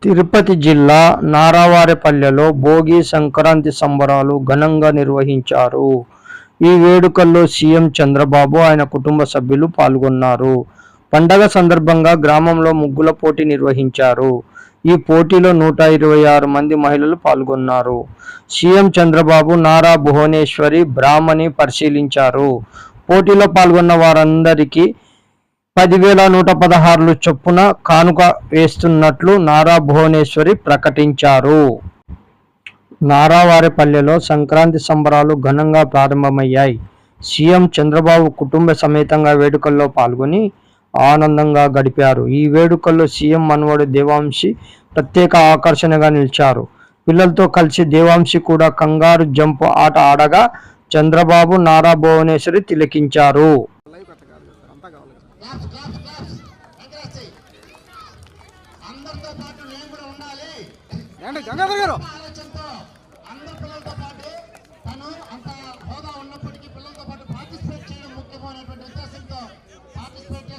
తిరుపతి జిల్లా నారావారిపల్లెలో భోగి సంక్రాంతి సంబరాలు ఘనంగా నిర్వహించారు. ఈ వేడుకల్లో సీఎం చంద్రబాబు, ఆయన కుటుంబ సభ్యులు పాల్గొన్నారు. పండగ సందర్భంగా గ్రామంలో ముగ్గుల పోటీ నిర్వహించారు. ఈ పోటీలో 126 మంది మహిళలు పాల్గొన్నారు. సీఎం చంద్రబాబు నారా భువనేశ్వరి బ్రాహ్మణి పరిశీలించారు. పోటీలో పాల్గొన్న వారందరికీ 10,116 చొప్పున కానుక వేస్తున్నట్లు నారా భువనేశ్వరి ప్రకటించారు. నారావారిపల్లెలో సంక్రాంతి సంబరాలు ఘనంగా ప్రారంభమయ్యాయి. సీఎం చంద్రబాబు కుటుంబ సమేతంగా వేడుకల్లో పాల్గొని ఆనందంగా గడిపారు. ఈ వేడుకల్లో సీఎం మనవడు దేవాంశి ప్రత్యేక ఆకర్షణగా నిలిచారు. పిల్లలతో కలిసి దేవాంశి కూడా కంగారు జంప్ ఆట ఆడగా చంద్రబాబు, నారా భువనేశ్వరి తిలకించారు. గంగాధర్ గారు